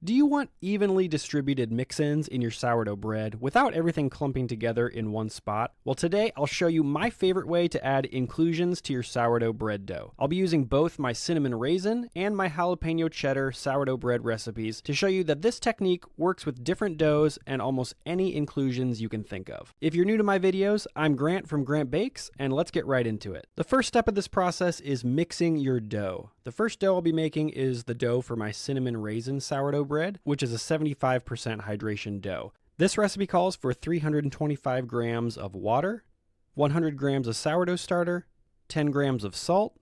Do you want evenly distributed mix-ins in your sourdough bread without everything clumping together in one spot? Well, today I'll show you my favorite way to add inclusions to your sourdough bread dough. I'll be using both my cinnamon raisin and my jalapeno cheddar sourdough bread recipes to show you that this technique works with different doughs and almost any inclusions you can think of. If you're new to my videos, I'm Grant from Grant Bakes, and let's get right into it. The first step of this process is mixing your dough. The first dough I'll be making is the dough for my cinnamon raisin sourdough bread, which is a 75% hydration dough. This recipe calls for 325 grams of water, 100 grams of sourdough starter, 10 grams of salt.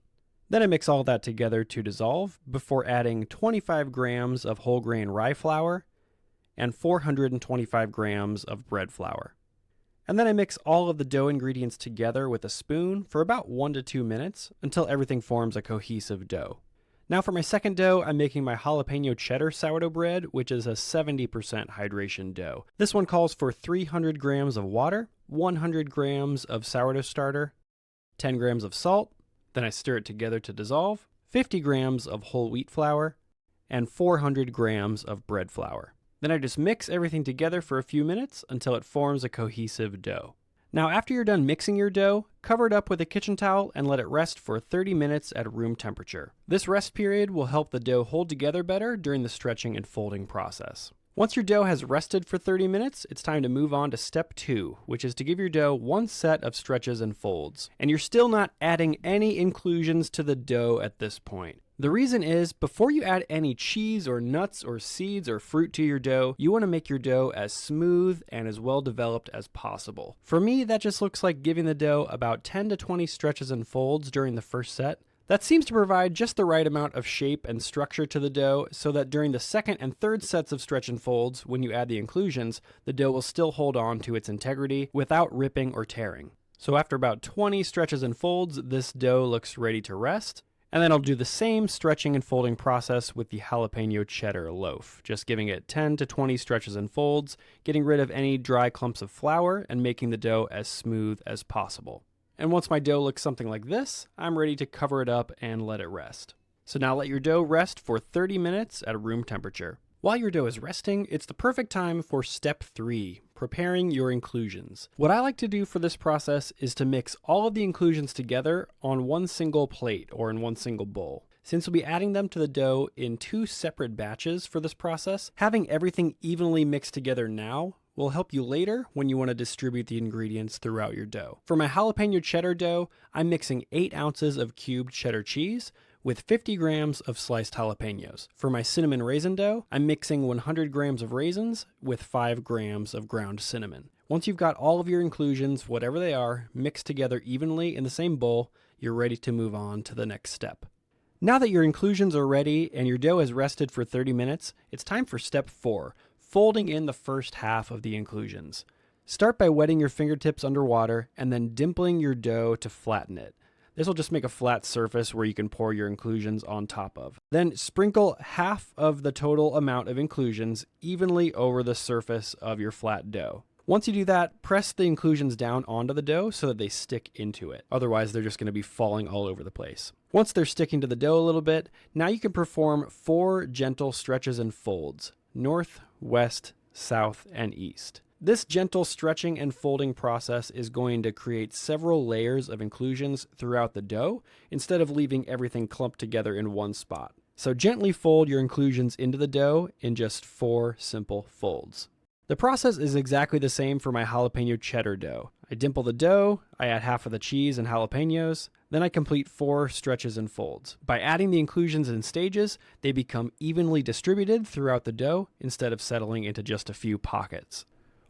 Then I mix all that together to dissolve before adding 25 grams of whole grain rye flour and 425 grams of bread flour. And then I mix all of the dough ingredients together with a spoon for about 1 to 2 minutes until everything forms a cohesive dough. Now for my second dough, I'm making my jalapeno cheddar sourdough bread, which is a 70% hydration dough. This one calls for 300 grams of water, 100 grams of sourdough starter, 10 grams of salt, then I stir it together to dissolve, 50 grams of whole wheat flour, and 400 grams of bread flour. Then I just mix everything together for a few minutes until it forms a cohesive dough. Now after you're done mixing your dough, cover it up with a kitchen towel and let it rest for 30 minutes at room temperature. This rest period will help the dough hold together better during the stretching and folding process. Once your dough has rested for 30 minutes, it's time to move on to step 2, which is to give your dough one set of stretches and folds. And you're still not adding any inclusions to the dough at this point. The reason is, before you add any cheese or nuts or seeds or fruit to your dough, you want to make your dough as smooth and as well developed as possible. For me, that just looks like giving the dough about 10 to 20 stretches and folds during the first set. That seems to provide just the right amount of shape and structure to the dough so that during the second and third sets of stretch and folds, when you add the inclusions, the dough will still hold on to its integrity without ripping or tearing. So after about 20 stretches and folds, this dough looks ready to rest. And then I'll do the same stretching and folding process with the jalapeno cheddar loaf, just giving it 10 to 20 stretches and folds, getting rid of any dry clumps of flour, and making the dough as smooth as possible. And once my dough looks something like this, I'm ready to cover it up and let it rest. So now let your dough rest for 30 minutes at room temperature. While your dough is resting, it's the perfect time for step 3, preparing your inclusions. What I like to do for this process is to mix all of the inclusions together on one single plate or in one single bowl. Since we'll be adding them to the dough in 2 separate batches for this process, having everything evenly mixed together now will help you later when you want to distribute the ingredients throughout your dough. For my jalapeno cheddar dough, I'm mixing 8 ounces of cubed cheddar cheese with 50 grams of sliced jalapenos. For my cinnamon raisin dough, I'm mixing 100 grams of raisins with 5 grams of ground cinnamon. Once you've got all of your inclusions, whatever they are, mixed together evenly in the same bowl, you're ready to move on to the next step. Now that your inclusions are ready and your dough has rested for 30 minutes, it's time for step 4, folding in the first half of the inclusions. Start by wetting your fingertips under water and then dimpling your dough to flatten it. This will just make a flat surface where you can pour your inclusions on top of. Then sprinkle half of the total amount of inclusions evenly over the surface of your flat dough. Once you do that, press the inclusions down onto the dough so that they stick into it. Otherwise, they're just going to be falling all over the place. Once they're sticking to the dough a little bit, now you can perform 4 gentle stretches and folds: north, west, south, and east. This gentle stretching and folding process is going to create several layers of inclusions throughout the dough instead of leaving everything clumped together in one spot. So gently fold your inclusions into the dough in just 4 simple folds. The process is exactly the same for my jalapeno cheddar dough. I dimple the dough, I add half of the cheese and jalapenos, then I complete 4 stretches and folds. By adding the inclusions in stages, they become evenly distributed throughout the dough instead of settling into just a few pockets.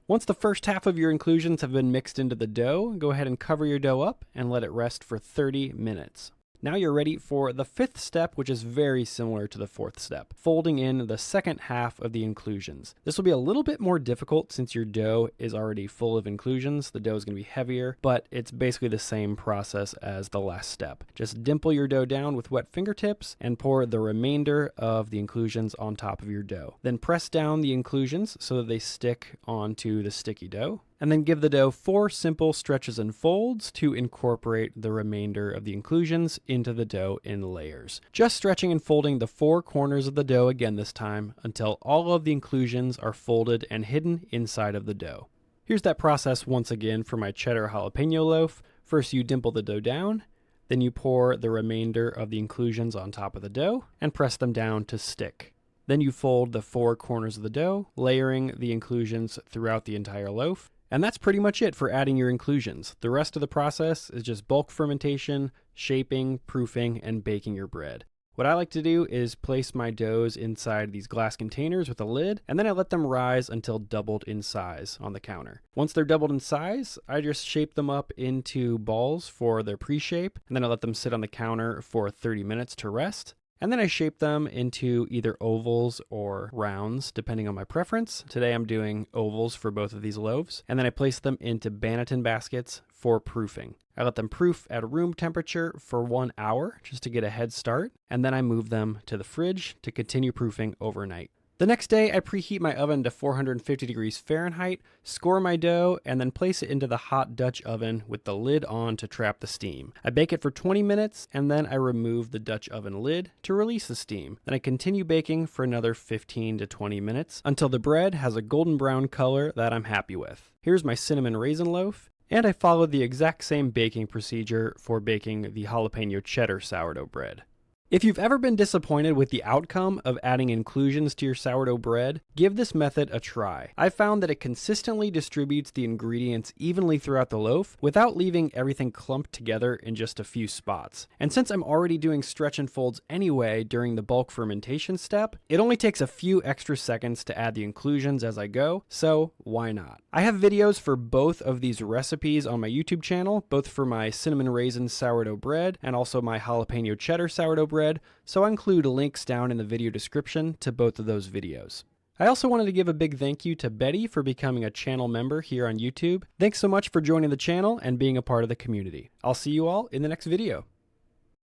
Once the first half of your inclusions have been mixed into the dough, go ahead and cover your dough up and let it rest for 30 minutes. Now you're ready for the 5th step, which is very similar to the 4th step, folding in the second half of the inclusions. This will be a little bit more difficult since your dough is already full of inclusions. The dough is going to be heavier, but it's basically the same process as the last step. Just dimple your dough down with wet fingertips and pour the remainder of the inclusions on top of your dough. Then press down the inclusions so that they stick onto the sticky dough. and then give the dough 4 simple stretches and folds to incorporate the remainder of the inclusions into the dough in layers. Just stretching and folding the 4 corners of the dough again this time until all of the inclusions are folded and hidden inside of the dough. Here's that process once again for my cheddar jalapeno loaf. First you dimple the dough down, then you pour the remainder of the inclusions on top of the dough and press them down to stick. Then you fold the 4 corners of the dough, layering the inclusions throughout the entire loaf. And that's pretty much it for adding your inclusions. The rest of the process is just bulk fermentation, shaping, proofing, and baking your bread. What I like to do is place my doughs inside these glass containers with a lid, and then I let them rise until doubled in size on the counter. Once they're doubled in size, I just shape them up into balls for their pre-shape, and then I let them sit on the counter for 30 minutes to rest. And then I shape them into either ovals or rounds, depending on my preference. Today I'm doing ovals for both of these loaves. And then I place them into banneton baskets for proofing. I let them proof at room temperature for 1 hour, just to get a head start. And then I move them to the fridge to continue proofing overnight. The next day, I preheat my oven to 450 degrees Fahrenheit, score my dough, and then place it into the hot Dutch oven with the lid on to trap the steam. I bake it for 20 minutes, and then I remove the Dutch oven lid to release the steam. Then I continue baking for another 15 to 20 minutes until the bread has a golden brown color that I'm happy with. Here's my cinnamon raisin loaf, and I followed the exact same baking procedure for baking the jalapeno cheddar sourdough bread. If you've ever been disappointed with the outcome of adding inclusions to your sourdough bread, give this method a try. I've found that it consistently distributes the ingredients evenly throughout the loaf without leaving everything clumped together in just a few spots. And since I'm already doing stretch and folds anyway during the bulk fermentation step, it only takes a few extra seconds to add the inclusions as I go, so why not? I have videos for both of these recipes on my YouTube channel, both for my cinnamon raisin sourdough bread and also my jalapeno cheddar sourdough bread, so I'll include links down in the video description to both of those videos. I also wanted to give a big thank you to Betty for becoming a channel member here on YouTube. Thanks so much for joining the channel and being a part of the community. I'll see you all in the next video.